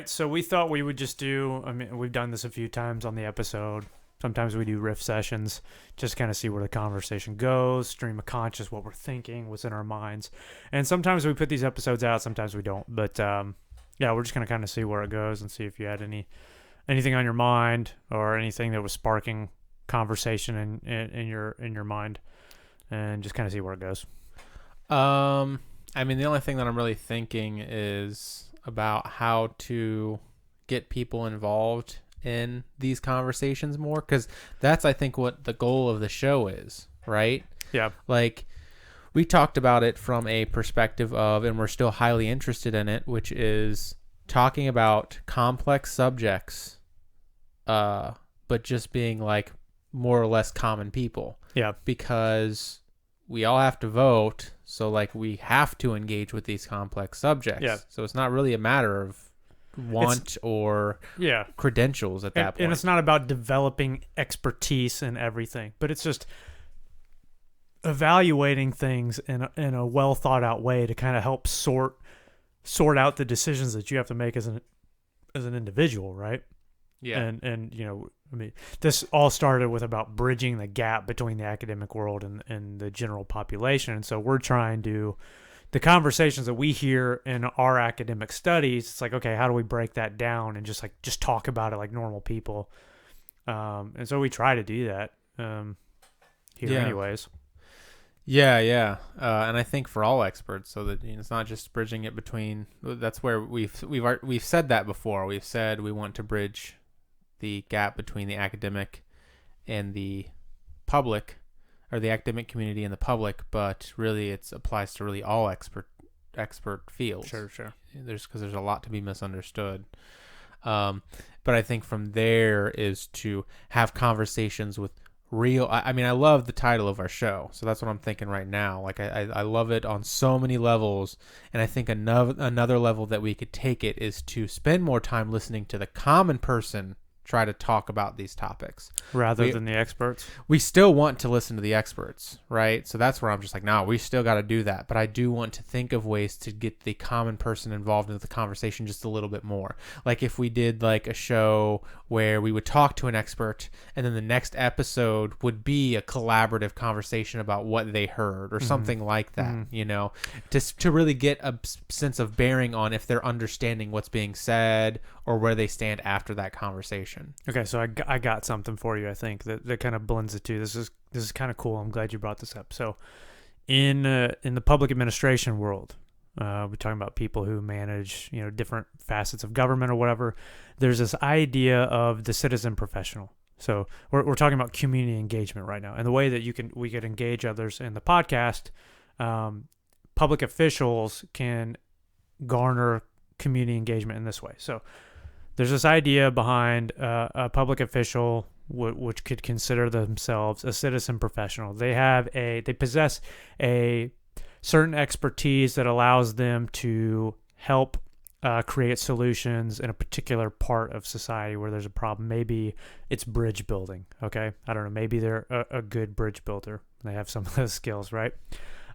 so we thought we would just do, I mean, we've done this a few times on the episode. Sometimes we do riff sessions, just kind of see where the conversation goes, stream of conscious, what we're thinking, what's in our minds. And sometimes we put these episodes out, sometimes we don't. But yeah, we're just going to kind of see where it goes and see if you had anything on your mind or anything that was sparking conversation in your mind, and just kind of see where it goes. I mean, the only thing that I'm really thinking is about how to get people involved in these conversations more, because that's, I think, what the goal of the show is, right? Yeah. Like, we talked about it from a perspective of, and we're still highly interested in it, which is talking about complex subjects, but just being like more or less common people. Yeah. Because we all have to vote, so like we have to engage with these complex subjects. Yeah. So it's not really a matter of want or credentials at that point. And it's not about developing expertise in everything, but it's just evaluating things in a well thought out way to kind of help sort out the decisions that you have to make as an individual, right? Yeah. And you know, I mean, this all started with about bridging the gap between the academic world and the general population. And so we're trying to, the conversations that we hear in our academic studies, it's like, okay, how do we break that down and just talk about it like normal people? And so we try to do that here anyways. Yeah. And I think for all experts, so that, you know, it's not just bridging it between, that's where we've said that before. We've said we want to bridge the gap between the academic and the public, or the academic community and the public, but really it applies to really all expert fields. Sure. Because there's a lot to be misunderstood. But I think from there is to have conversations with real, I mean, I love the title of our show, so that's what I'm thinking right now. Like, I love it on so many levels, and I think another level that we could take it is to spend more time listening to the common person try to talk about these topics rather than the experts. We still want to listen to the experts, right? So that's where I'm just like, no, we still got to do that. But I do want to think of ways to get the common person involved in the conversation just a little bit more. Like if we did like a show where we would talk to an expert and then the next episode would be a collaborative conversation about what they heard or something like that, you know, just to really get a sense of bearing on if they're understanding what's being said or where they stand after that conversation. Okay, so I got something for you, I think, that kind of blends the two. This is kind of cool. I'm glad you brought this up. So in the public administration world, we're talking about people who manage, you know, different facets of government or whatever. There's this idea of the citizen professional. So we're talking about community engagement right now. And the way that we could engage others in the podcast, public officials can garner community engagement in this way. So there's this idea behind a public official which could consider themselves a citizen professional. They possess a certain expertise that allows them to help create solutions in a particular part of society where there's a problem. Maybe it's bridge building. Okay, I don't know. Maybe they're a good bridge builder. They have some of those skills, right?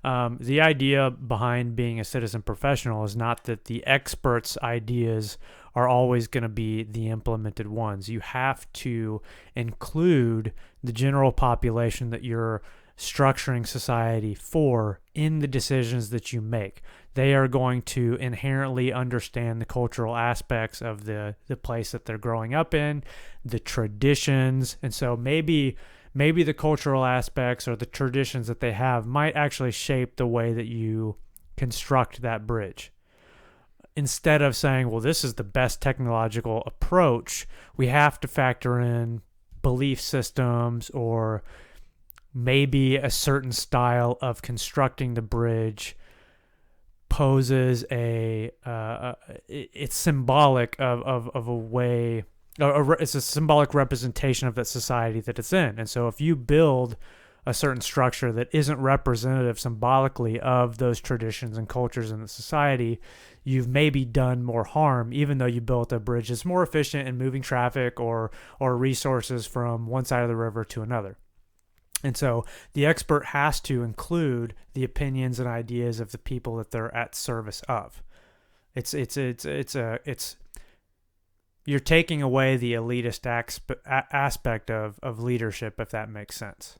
The idea behind being a citizen professional is not that the experts' ideas are always going to be the implemented ones. You have to include the general population that you're structuring society for in the decisions that you make. They are going to inherently understand the cultural aspects of the place that they're growing up in, the traditions, and so maybe the cultural aspects or the traditions that they have might actually shape the way that you construct that bridge. Instead of saying, well, this is the best technological approach, we have to factor in belief systems or maybe a certain style of constructing the bridge poses it's symbolic of a way, it's a symbolic representation of that society that it's in. And so if you build a certain structure that isn't representative symbolically of those traditions and cultures in the society, you've maybe done more harm, even though you built a bridge that's more efficient in moving traffic or resources from one side of the river to another. And so the expert has to include the opinions and ideas of the people that they're at service of. It's you're taking away the elitist aspect of leadership, if that makes sense.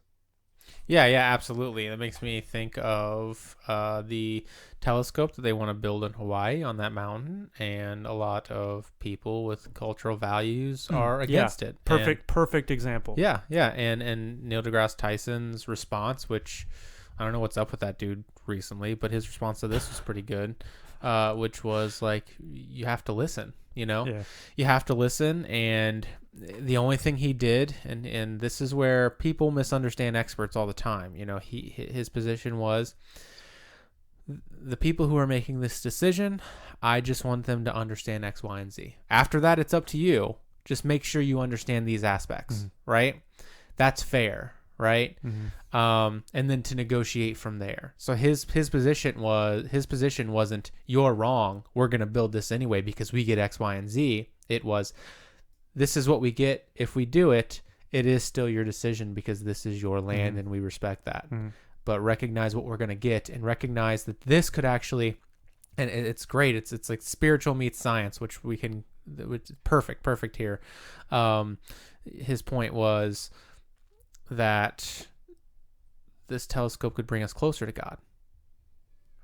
Yeah, absolutely. That makes me think of the telescope that they want to build in Hawaii on that mountain, and a lot of people with cultural values are against it. Perfect example. Yeah, and Neil deGrasse Tyson's response, which I don't know what's up with that dude recently, but his response to this was pretty good, which was like, you have to listen. You have to listen, and the only thing he did, and this is where people misunderstand experts all the time. His position was, the people who are making this decision, I just want them to understand X, Y, and Z. After that, it's up to you. Just make sure you understand these aspects, right? That's fair, right? And then to negotiate from there. So his position wasn't, you're wrong, we're going to build this anyway because we get X, Y, and Z. It was, this is what we get. If we do it, it is still your decision because this is your land and we respect that. But recognize what we're going to get, and recognize that this could actually, and it's great. It's like spiritual meets science, which perfect here. His point was that this telescope could bring us closer to God,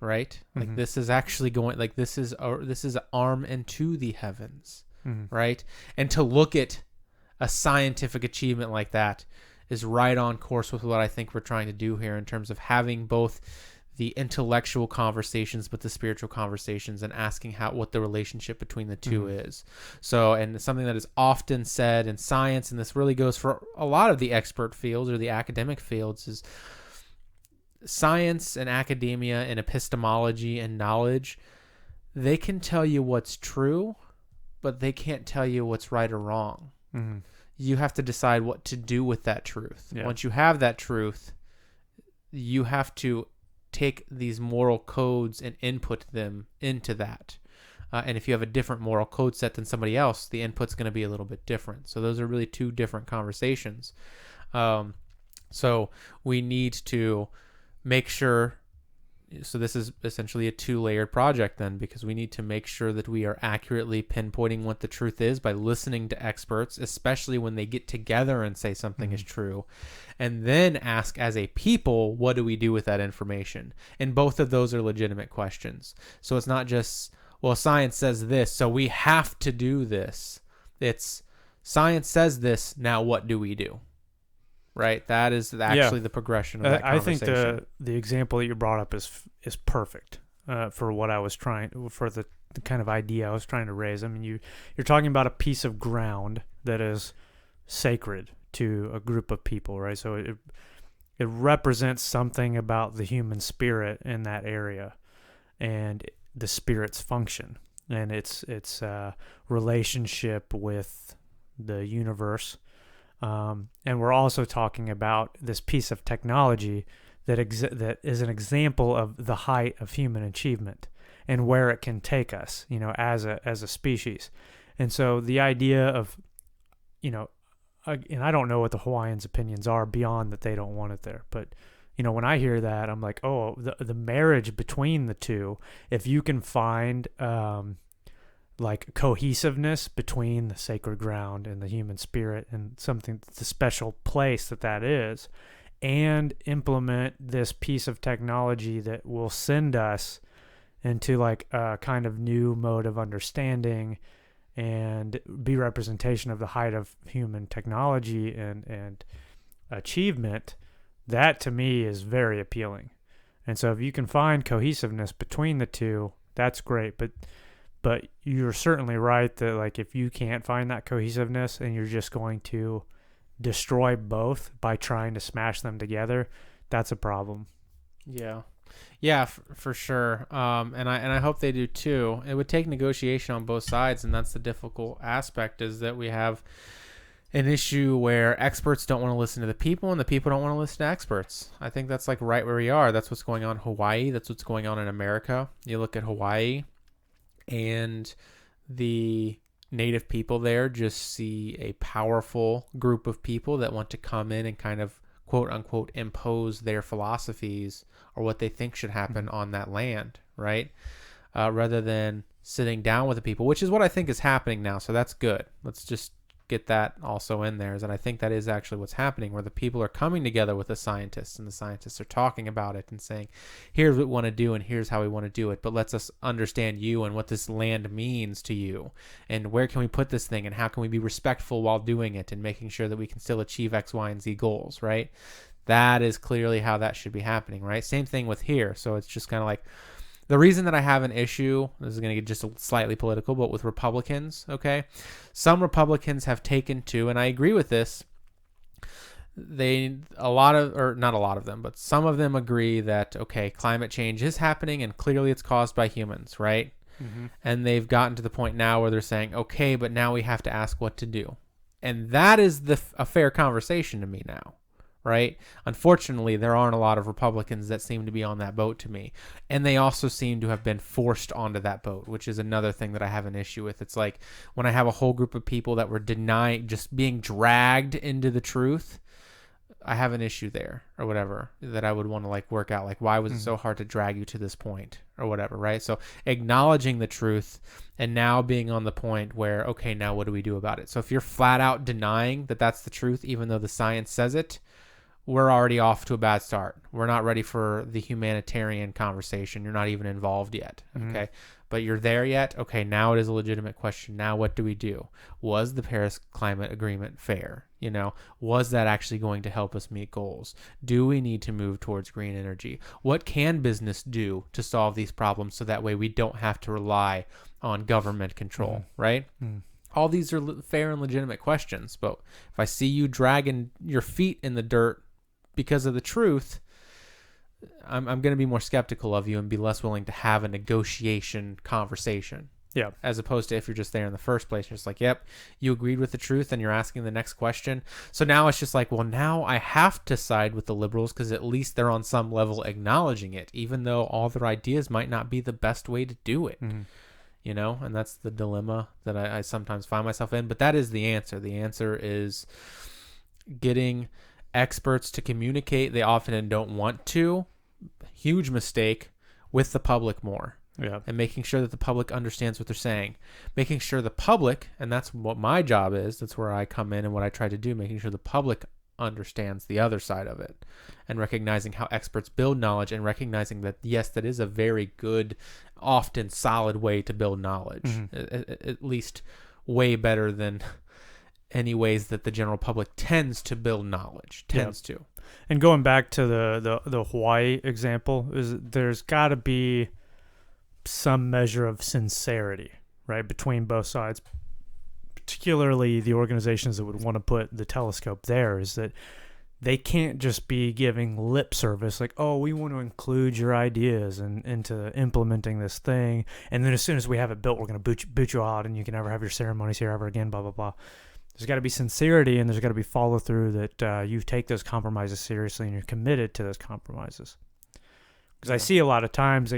right? Like this is actually going, like this is an arm into the heavens, right? And to look at a scientific achievement like that is right on course with what I think we're trying to do here in terms of having both the intellectual conversations but the spiritual conversations, and asking what the relationship between the two is. So, and something that is often said in science, and this really goes for a lot of the expert fields or the academic fields, is science and academia and epistemology and knowledge, they can tell you what's true, but they can't tell you what's right or wrong. You have to decide what to do with that truth. Once you have that truth, you have to take these moral codes and input them into that. And if you have a different moral code set than somebody else, the input's going to be a little bit different. So those are really two different conversations. So we need to make sure, so this is essentially a 2-layered project then, because we need to make sure that we are accurately pinpointing what the truth is by listening to experts, especially when they get together and say something is true, and then ask as a people, what do we do with that information? And both of those are legitimate questions. So it's not just, well, science says this, so we have to do this. It's, science says this, now what do we do? Right, that is actually the progression of that conversation. I think the example that you brought up is perfect for what I was for the kind of idea I was trying to raise. I mean, you're talking about a piece of ground that is sacred to a group of people, right? So it represents something about the human spirit in that area, and the spirit's function, and its relationship with the universe. And we're also talking about this piece of technology that is an example of the height of human achievement and where it can take us, as a species. And so the idea of, and I don't know what the Hawaiians' opinions are beyond that they don't want it there, but when I hear that, I'm like, oh, the marriage between the two, if you can find like cohesiveness between the sacred ground and the human spirit, and something, the special place that is, and implement this piece of technology that will send us into like a kind of new mode of understanding and be representation of the height of human technology and achievement, that to me is very appealing. And so if you can find cohesiveness between the two, that's great. But you're certainly right that like if you can't find that cohesiveness and you're just going to destroy both by trying to smash them together, that's a problem. Yeah, for sure. And I hope they do too. It would take negotiation on both sides, and that's the difficult aspect, is that we have an issue where experts don't want to listen to the people and the people don't want to listen to experts. I think that's like right where we are. That's what's going on in Hawaii. That's what's going on in America. You look at Hawaii, and the native people there just see a powerful group of people that want to come in and kind of quote unquote impose their philosophies or what they think should happen on that land, right? Rather than sitting down with the people, which is what I think is happening now. So that's good. Let's just get that also in there, is that I think that is actually what's happening, where the people are coming together with the scientists, and the scientists are talking about it and saying, here's what we want to do and here's how we want to do it, but let's us understand you and what this land means to you, and where can we put this thing, and how can we be respectful while doing it, and making sure that we can still achieve X, Y, and Z goals, right? That is clearly how that should be happening, right? Same thing with here. So it's just kind of like, the reason that I have an issue, this is going to get just slightly political, but with Republicans, okay? Some Republicans have taken to, and I agree with this, not a lot of them, but some of them agree that, okay, climate change is happening and clearly it's caused by humans, right? Mm-hmm. And they've gotten to the point now where they're saying, okay, but now we have to ask what to do. And that is a fair conversation to me now. Right? Unfortunately, there aren't a lot of Republicans that seem to be on that boat to me. And they also seem to have been forced onto that boat, which is another thing that I have an issue with. It's like when I have a whole group of people that were denying, just being dragged into the truth, I have an issue there, or whatever, that I would want to like work out. Like, why was it so hard to drag you to this point, or whatever, right? So acknowledging the truth and now being on the point where, okay, now what do we do about it? So if you're flat out denying that that's the truth, even though the science says it, we're already off to a bad start. We're not ready for the humanitarian conversation. You're not even involved yet. Okay. But you're there yet? Okay. Now it is a legitimate question. Now what do we do? Was the Paris Climate Agreement fair? You know, was that actually going to help us meet goals? Do we need to move towards green energy? What can business do to solve these problems so that way we don't have to rely on government control, right? All these are fair and legitimate questions. But if I see you dragging your feet in the dirt because of the truth, I'm going to be more skeptical of you and be less willing to have a negotiation conversation. Yeah. As opposed to if you're just there in the first place, you're just like, yep, you agreed with the truth and you're asking the next question. So now it's just like, well, now I have to side with the liberals because at least they're on some level acknowledging it, even though all their ideas might not be the best way to do it. You know, and that's the dilemma that I sometimes find myself in. But that is the answer. The answer is getting experts to communicate. They often don't want to. Huge mistake with the public more. Yeah. And making sure that the public understands what they're saying. Making sure the public, and that's what my job is, that's where I come in and what I try to do, making sure the public understands the other side of it, and recognizing how experts build knowledge, and recognizing that, yes, that is a very good, often solid way to build knowledge. At least way better than any ways that the general public tends to build knowledge, to. And going back to the Hawaii example, is there's got to be some measure of sincerity, right, between both sides, particularly the organizations that would want to put the telescope there, is that they can't just be giving lip service like, oh, we want to include your ideas into implementing this thing, and then as soon as we have it built, we're going to boot you out, and you can never have your ceremonies here ever again, blah, blah, blah. There's got to be sincerity, and there's got to be follow-through that you take those compromises seriously and you're committed to those compromises. Because I see a lot of times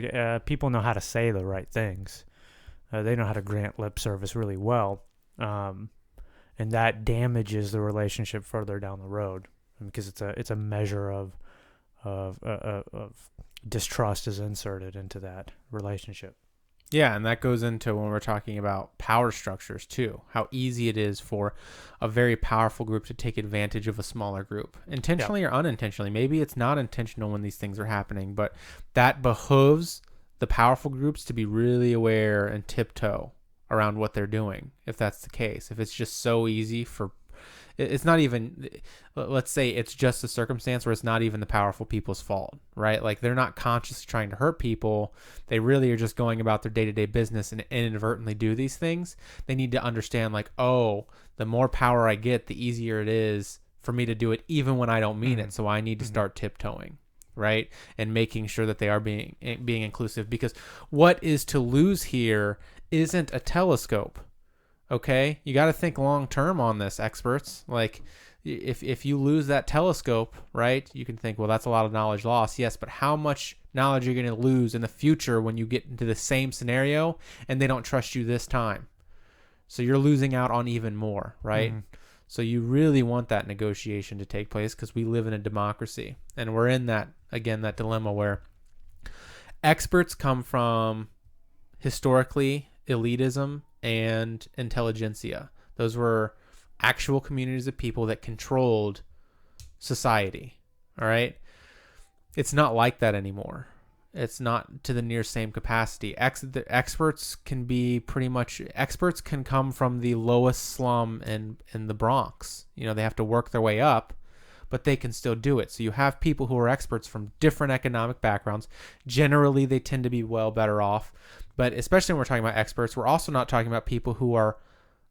people know how to say the right things. They know how to grant lip service really well. And that damages the relationship further down the road, because it's a measure of distrust is inserted into that relationship. Yeah, and that goes into when we're talking about power structures too, how easy it is for a very powerful group to take advantage of a smaller group, intentionally or unintentionally. Maybe it's not intentional when these things are happening, but that behooves the powerful groups to be really aware and tiptoe around what they're doing, if that's the case. If it's just so easy for, it's not even, let's say it's just a circumstance where it's not even the powerful people's fault, right? Like, they're not consciously trying to hurt people. They really are just going about their day-to-day business and inadvertently do these things. They need to understand, like, oh, the more power I get, the easier it is for me to do it even when I don't mean it. So I need to start tiptoeing, right? And making sure that they are being inclusive, because what is to lose here isn't a telescope. Okay, you got to think long term on this, experts. Like, if you lose that telescope, right, you can think, well, that's a lot of knowledge lost. Yes, but how much knowledge are you going to lose in the future when you get into the same scenario and they don't trust you this time? So you're losing out on even more, right? So you really want that negotiation to take place, because we live in a democracy, and we're in that, again, that dilemma where experts come from historically elitism and intelligentsia. Those were actual communities of people that controlled society. All right. It's not like that anymore. It's not to the near same capacity. The experts can be experts can come from the lowest slum in the Bronx. They have to work their way up, but they can still do it. So you have people who are experts from different economic backgrounds. Generally, they tend to be better off. But especially when we're talking about experts, we're also not talking about people who are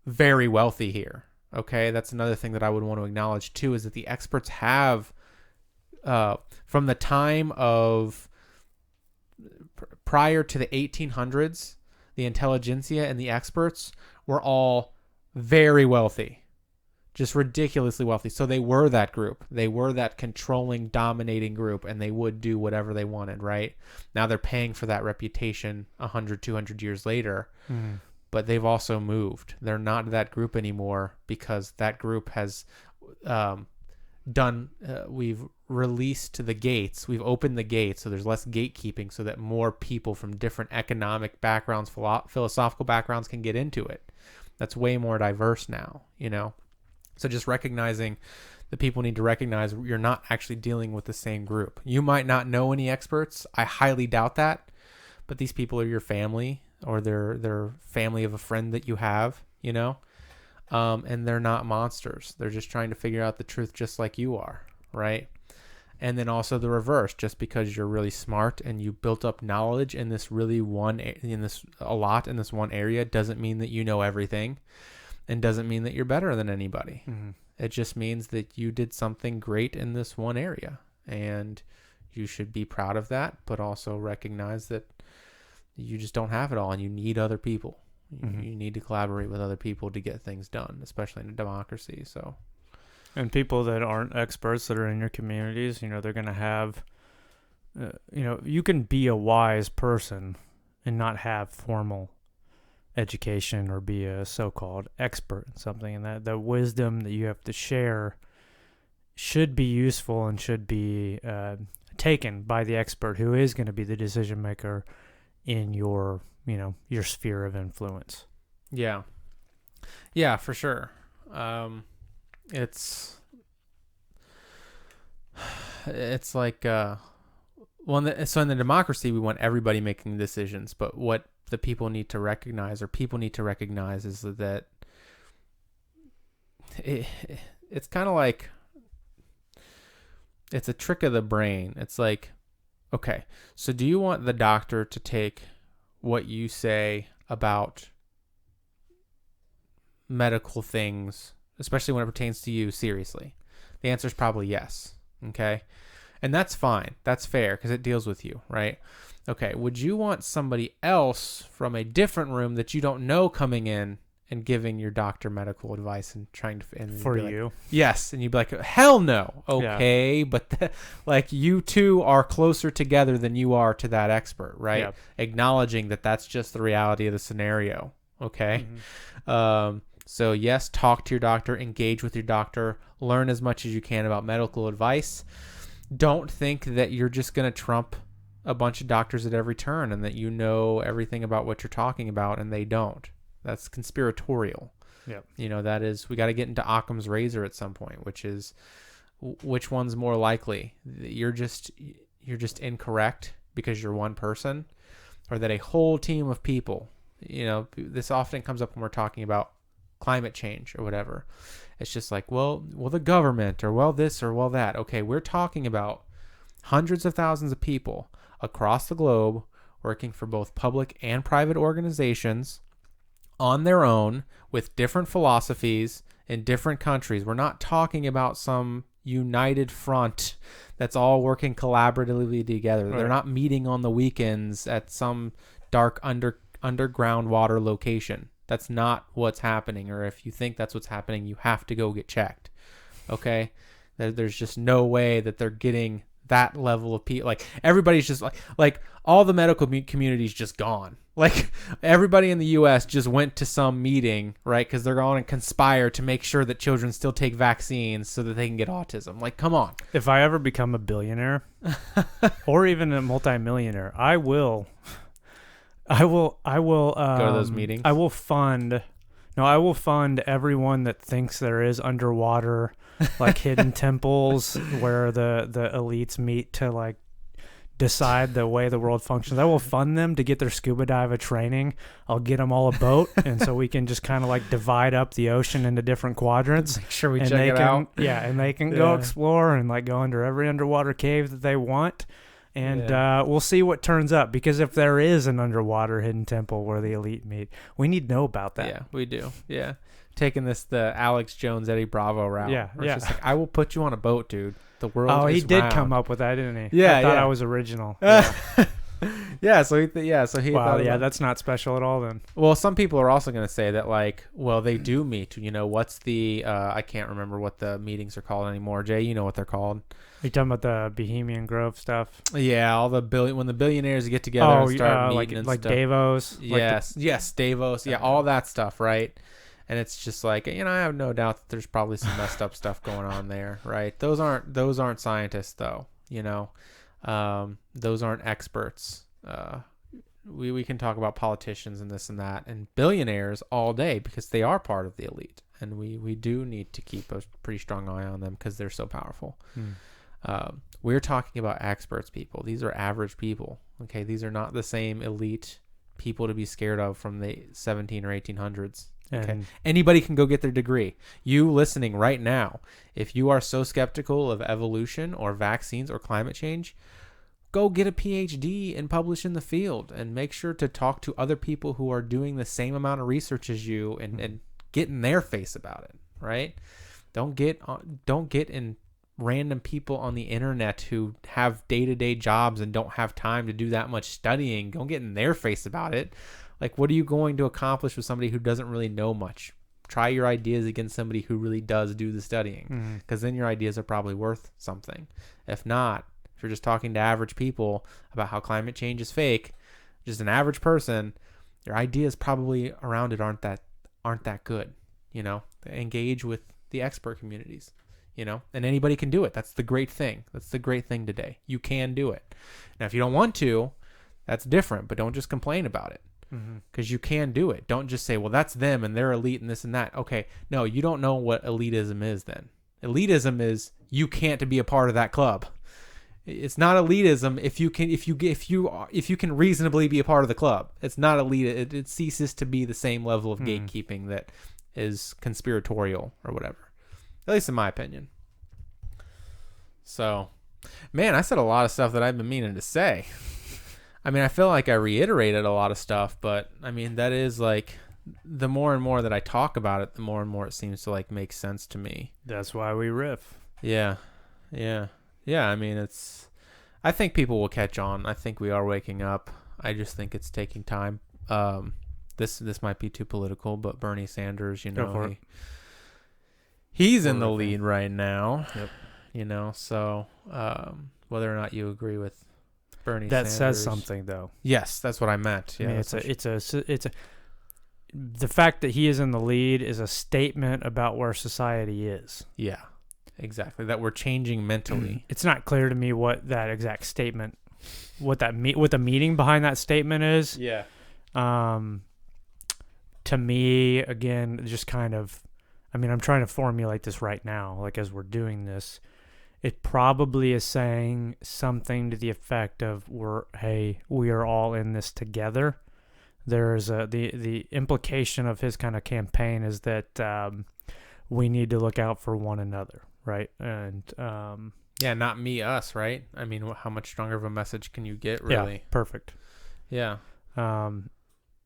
very wealthy here. Okay, that's another thing that I would want to acknowledge too, is that the experts have, from the time of prior to the 1800s, the intelligentsia and the experts were all very wealthy, just ridiculously wealthy. So they were that group. They were that controlling, dominating group, and they would do whatever they wanted, right? Now they're paying for that reputation 100, 200 years later. Mm. But they've also moved. They're not that group anymore because that group has we've released the gates. We've opened the gates, so there's less gatekeeping so that more people from different economic backgrounds, philosophical backgrounds can get into it. That's way more diverse now, So just recognizing that people need to recognize you're not actually dealing with the same group. You might not know any experts. I highly doubt that. But these people are your family, or they're family of a friend that you have, and they're not monsters. They're just trying to figure out the truth just like you are, right? And then also the reverse, just because you're really smart and you built up knowledge in this one area doesn't mean that you know everything, and doesn't mean that you're better than anybody. Mm-hmm. It just means that you did something great in this one area, and you should be proud of that, but also recognize that you just don't have it all, and you need other people. Mm-hmm. You need to collaborate with other people to get things done, especially in a democracy. So, and people that aren't experts that are in your communities, they're going to have, you can be a wise person and not have formal education or be a so-called expert in something, and that the wisdom that you have to share should be useful and should be taken by the expert who is going to be the decision maker in your sphere of influence. Yeah, for sure. It's like so in the democracy we want everybody making decisions, but what the people need to recognize is that it's kind of like, it's a trick of the brain. It's like, okay, so do you want the doctor to take what you say about medical things, especially when it pertains to you, seriously? The answer is probably yes. Okay. And that's fine. That's fair because it deals with you, right? Okay. Would you want somebody else from a different room that you don't know coming in and giving your doctor medical advice and trying to... And for you? Like, yes. And you'd be like, hell no. Okay. Yeah. But like you two are closer together than you are to that expert, right? Yeah. Acknowledging that that's just the reality of the scenario. Okay. Mm-hmm. So yes, talk to your doctor, engage with your doctor, learn as much as you can about medical advice. Don't think that you're just going to trump a bunch of doctors at every turn and that you know everything about what you're talking about and they don't. That's conspiratorial. Yep. That is, we got to get into Occam's razor at some point, which is which one's more likely? You're just incorrect because you're one person, or that a whole team of people, this often comes up when we're talking about climate change or whatever. It's just like, well, the government, or well, this, or well, that. Okay, we're talking about hundreds of thousands of people across the globe working for both public and private organizations on their own with different philosophies in different countries. We're not talking about some united front that's all working collaboratively together. Right. They're not meeting on the weekends at some dark underground water location. That's not what's happening. Or if you think that's what's happening, you have to go get checked. Okay? There's just no way that they're getting that level of people. Like, everybody's just like all the medical community's just gone. Like, everybody in the U.S. just went to some meeting, right? Because they're going to conspire to make sure that children still take vaccines so that they can get autism. Like, come on. If I ever become a billionaire or even a multimillionaire, I will I will Go to those meetings? I will fund everyone that thinks there is underwater like hidden temples where the elites meet to like decide the way the world functions. I will fund them to get their scuba diver training. I'll get them all a boat, and so we can just kind of like divide up the ocean into different quadrants. Make sure we and check they it can, out. Yeah, and they can go Yeah. explore and like go under every underwater cave that they want. And Yeah. we'll see what turns up, because if there is an underwater hidden temple where the elite meet, we need to know about that. Yeah, we do. Yeah. Taking the Alex Jones, Eddie Bravo route. Yeah, where it's yeah. just like, I will put you on a boat, dude. The world Oh, is he did round. come up with that, didn't he? Yeah, I thought yeah. I was original. Yeah. Yeah, so he Wow, thought yeah, about- that's not special at all then. Well, some people are also going to say that, like, well, they do meet. What's the I can't remember what the meetings are called anymore. Jay, you know what they're called? Are you talking about the Bohemian Grove stuff? Yeah, all the when the billionaires get together and start meeting and like stuff. Davos. Yes, Davos. Yeah, all that stuff, right? And it's just like, I have no doubt that there's probably some messed up stuff going on there, right? Those aren't scientists, though. Those aren't experts. We can talk about politicians and this and that and billionaires all day because they are part of the elite, and we do need to keep a pretty strong eye on them because they're so powerful. We're talking about experts, people. These are average people. Okay, these are not the same elite people to be scared of from the 17 or 1800s. Okay, And anybody can go get their degree. You listening right now, if you are so skeptical of evolution or vaccines or climate change, go get a PhD and publish in the field, and make sure to talk to other people who are doing the same amount of research as you and get in their face about it, right? Don't get in random people on the internet who have day-to-day jobs and don't have time to do that much studying. Don't get in their face about it. Like, what are you going to accomplish with somebody who doesn't really know much? Try your ideas against somebody who really does do the studying, because then your ideas are probably worth something. If not, if you're just talking to average people about how climate change is fake, just an average person, your ideas probably around it aren't that good. Engage with the expert communities, and anybody can do it. That's the great thing. That's the great thing today. You can do it. Now, if you don't want to, that's different, but don't just complain about it, because you can do it. Don't just say, well, that's them and they're elite and this and that. Okay. No, you don't know what elitism is then. Elitism is you can't be a part of that club. It's not elitism if you can reasonably be a part of the club. It's not elite. It ceases to be the same level of gatekeeping that is conspiratorial or whatever. At least in my opinion. So, man, I said a lot of stuff that I've been meaning to say. I feel like I reiterated a lot of stuff, but that is like, the more and more that I talk about it, the more and more it seems to like make sense to me. that's why we riff. Yeah. I think people will catch on. I think we are waking up. I just think it's taking time. This might be too political, but Bernie Sanders, Go for it. he's in the lead right now. Yep. So whether or not you agree with Bernie That Sanders, says something, though. Yes, that's what I meant. Yeah, the fact that he is in the lead is a statement about where society is. yeah, exactly. That we're changing mentally. It's not clear to me what that exact statement, what the meaning behind that statement is. Yeah. To me, again, just kind of, I'm trying to formulate this right now, like as we're doing this. It probably is saying something to the effect of, we are all in this together. There's the implication of his kind of campaign is that we need to look out for one another, right? And Yeah, not me, us, right? How much stronger of a message can you get, really? yeah, perfect. Yeah.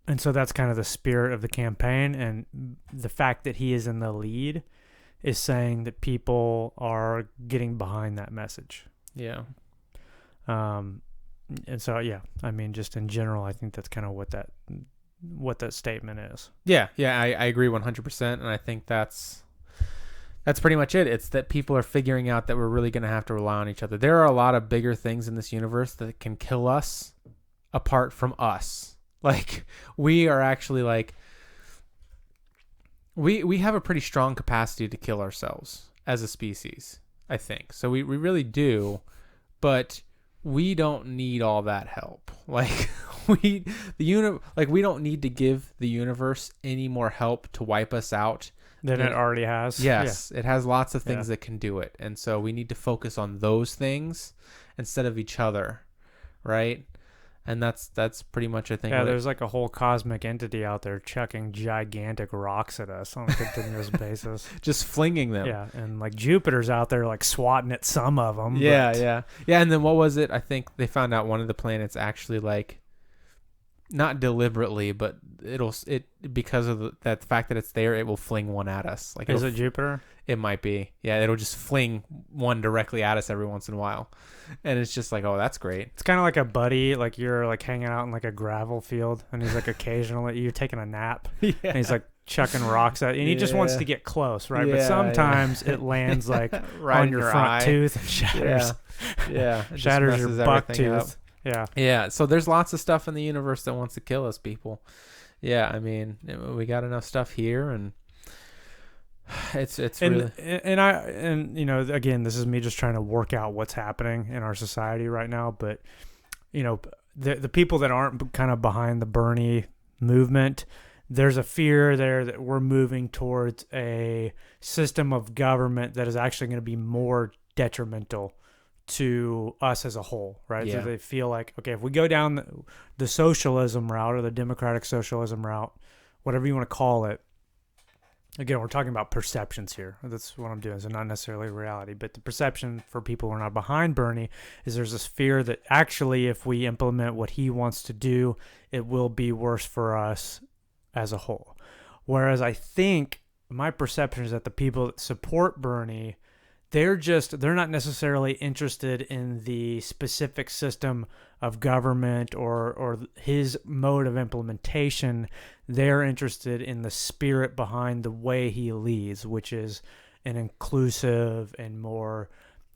And so that's kind of the spirit of the campaign, and the fact that he is in the lead is saying that people are getting behind that message. Yeah. And so, yeah, just in general, I think that's kind of what that statement is. Yeah, I agree 100%, and I think that's pretty much it. It's that people are figuring out that we're really going to have to rely on each other. There are a lot of bigger things in this universe that can kill us apart from us. Like, we are actually like, we have a pretty strong capacity to kill ourselves as a species, I think. So we really do, but we don't need all that help. Like, we don't need to give the universe any more help to wipe us out than it already has. Yes, it has lots of things that can do it, and so we need to focus on those things instead of each other, right? And that's pretty much, I think. Yeah, there's like a whole cosmic entity out there chucking gigantic rocks at us on a continuous basis. Just flinging them. Yeah, and like Jupiter's out there like swatting at some of them. Yeah. And then what was it? I think they found out one of the planets actually like, not deliberately, but because of that fact that it's there, it will fling one at us. Like, is it Jupiter? It might be. Yeah, it'll just fling one directly at us every once in a while. And it's just like, oh, that's great. It's kind of like a buddy, like you're like hanging out in like a gravel field and he's like occasionally, you're taking a nap and he's like chucking rocks at you and he just wants to get close, right? But sometimes it lands like right on your front tooth and shatters. Shatters your buck tooth. Up. Yeah. So there's lots of stuff in the universe that wants to kill us, people. Yeah, I mean, we got enough stuff here, and it's really. And you know, again, this is me just trying to work out what's happening in our society right now. But you know, the people that aren't kind of behind the Bernie movement, there's a fear there that we're moving towards a system of government that is actually going to be more detrimental to us as a whole, right? Yeah. So they feel like, okay, if we go down the socialism route or the democratic socialism route, whatever you want to call it, again, we're talking about perceptions here. That's what I'm doing. So not necessarily reality, but the perception for people who are not behind Bernie is there's this fear that actually if we implement what he wants to do, it will be worse for us as a whole. Whereas I think my perception is that the people that support Bernie, they're not necessarily interested in the specific system of government or his mode of implementation. They're interested in the spirit behind the way he leads, which is an inclusive and more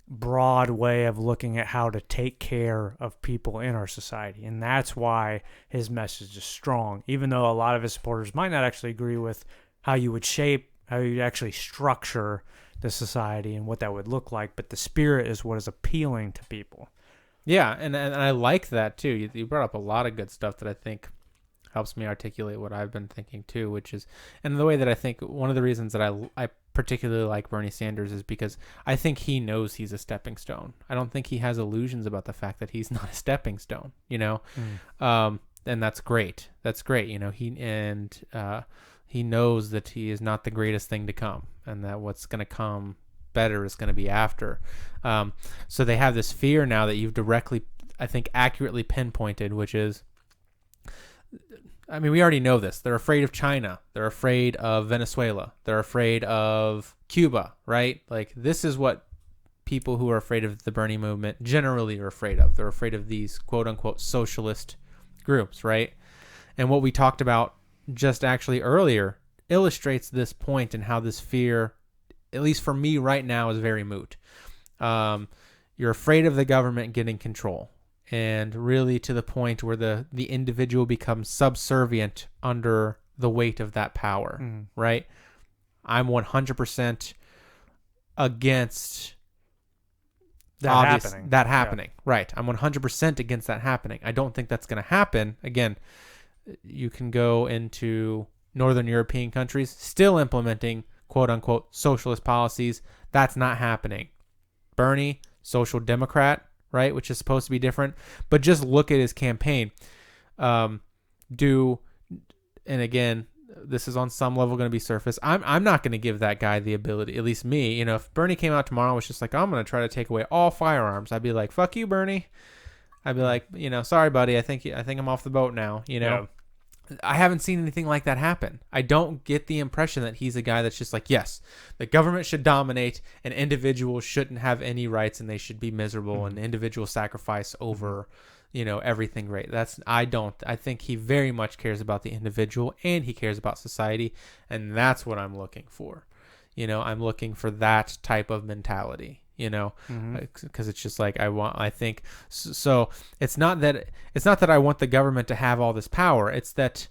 broad way of looking at how to take care of people in our society. And that's why his message is strong, even though a lot of his supporters might not actually agree with how you actually structure the society and what that would look like, but the spirit is what is appealing to people. Yeah, and I like that too. You brought up a lot of good stuff that I think helps me articulate what I've been thinking too, which is, and the way that I think one of the reasons that I particularly like Bernie Sanders is because I think he knows he's a stepping stone. I don't think he has illusions about the fact that he's not a stepping stone, you know? And that's great. That's great. You know, he knows that he is not the greatest thing to come, and that what's going to come better is going to be after. So they have this fear now that you've directly, I think, accurately pinpointed, which is, I mean, we already know this. They're afraid of China. They're afraid of Venezuela. They're afraid of Cuba, right? Like, this is what people who are afraid of the Bernie movement generally are afraid of. They're afraid of these quote-unquote socialist groups, right? And what we talked about just actually earlier illustrates this point and how this fear, at least for me right now, is very moot. You're afraid of the government getting control, and really to the point where the individual becomes subservient under the weight of that power, right? I'm 100% against that happening. Yeah. Right. I'm 100% against that happening. I don't think that's going to happen. Again, you can go into Northern European countries still implementing quote unquote socialist policies. That's not happening. Bernie, social democrat, right? Which is supposed to be different, but just look at his campaign. And again, this is on some level going to be surface. I'm not going to give that guy the ability, at least me, you know, if Bernie came out tomorrow and was just like, I'm going to try to take away all firearms, I'd be like, fuck you, Bernie. I'd be like, you know, sorry, buddy. I think I'm off the boat now, you know. Yeah. I haven't seen anything like that happen. I don't get the impression that he's a guy that's just like, yes, the government should dominate and individuals shouldn't have any rights and they should be miserable and individual sacrifice over, you know, everything great. I think he very much cares about the individual and he cares about society, and that's what I'm looking for. You know, I'm looking for that type of mentality. You know, because it's just like I think so. It's not that I want the government to have all this power. It's that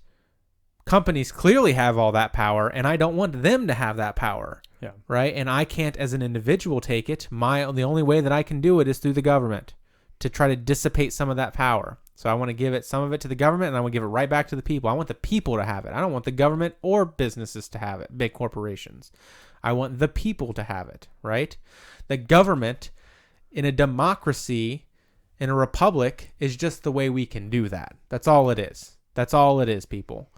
companies clearly have all that power, and I don't want them to have that power. Yeah. Right. And I can't, as an individual, take it. The only way that I can do it is through the government to try to dissipate some of that power. So I want to give some of it to the government, and I want to give it right back to the people. I want the people to have it. I don't want the government or businesses to have it, big corporations. I want the people to have it, right? The government in a democracy, in a republic, is just the way we can do that. That's all it is. That's all it is, people.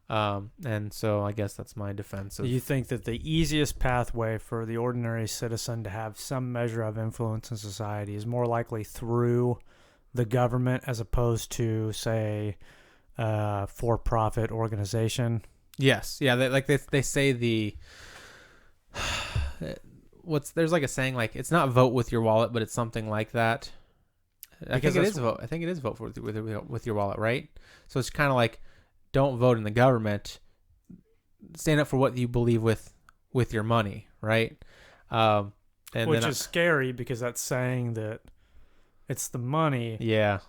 And so I guess that's my defense. You think that the easiest pathway for the ordinary citizen to have some measure of influence in society is more likely through the government as opposed to, say, for-profit organization? Yes. Yeah. They say there's like a saying, like, it's not vote with your wallet, but it's something like that. I think it is vote. I think it is vote with your wallet, right? So it's kind of like, don't vote in the government. Stand up for what you believe with your money, right? Which is scary because that's saying that it's the money that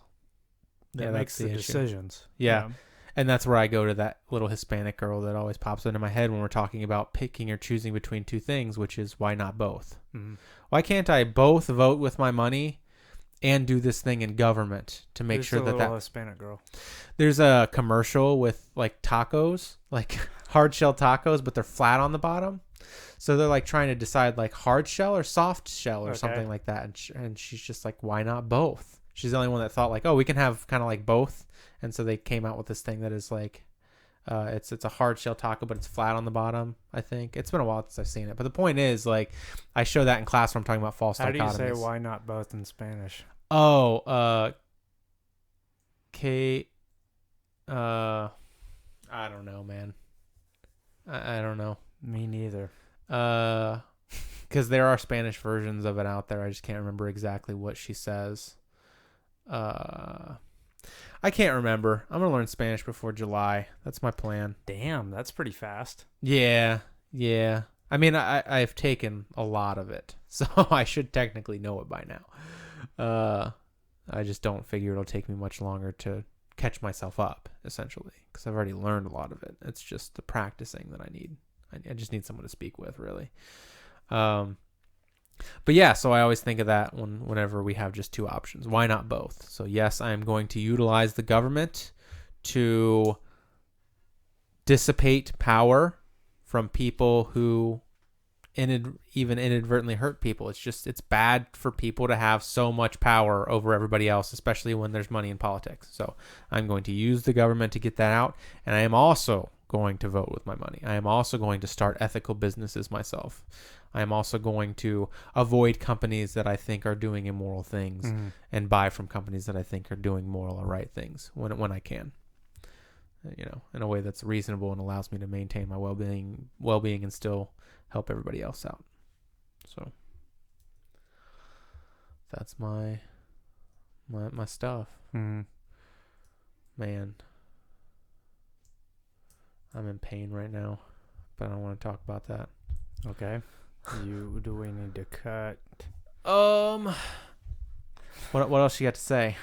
makes the decisions. Yeah. And that's where I go to that little Hispanic girl that always pops into my head when we're talking about picking or choosing between two things, which is, why not both? Mm-hmm. Why can't I both vote with my money and do this thing in government to make sure that Hispanic girl. There's a commercial with like tacos, like hard shell tacos, but they're flat on the bottom. So they're like trying to decide like hard shell or soft shell or something like that. And she's just like, why not both? She's the only one that thought like, oh, we can have kind of like both. And so they came out with this thing that is like, it's a hard shell taco, but it's flat on the bottom. I think it's been a while since I've seen it. But the point is, like, I show that in class when I'm talking about false dichotomies. How do you say why not both in Spanish? Oh, I don't know, man. I don't know. Me neither. Because there are Spanish versions of it out there. I just can't remember exactly what she says. I can't remember. I'm going to learn Spanish before July. That's my plan. Damn, that's pretty fast. Yeah. I mean, I've taken a lot of it, so I should technically know it by now. I just don't figure it'll take me much longer to catch myself up, essentially, because I've already learned a lot of it. It's just the practicing that I need. I just need someone to speak with, really. But yeah, so I always think of that whenever we have just two options. Why not both? So yes, I am going to utilize the government to dissipate power from people who even inadvertently hurt people. It's bad for people to have so much power over everybody else, especially when there's money in politics. So I'm going to use the government to get that out. And I am also going to vote with my money. I am also going to start ethical businesses myself. I am also going to avoid companies that I think are doing immoral things and buy from companies that I think are doing moral or right things when I can. In a way that's reasonable and allows me to maintain my well-being and still help everybody else out. So that's my stuff. Mm-hmm. Man, I'm in pain right now, but I don't want to talk about that. Okay. Do we need to cut? What else you got to say?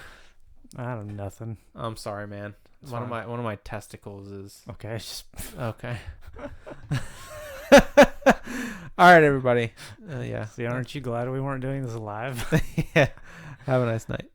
I don't know, nothing. I'm sorry, man. One of my testicles is okay. Okay. All right, everybody. Yeah. See, aren't you glad we weren't doing this live? Yeah. Have a nice night.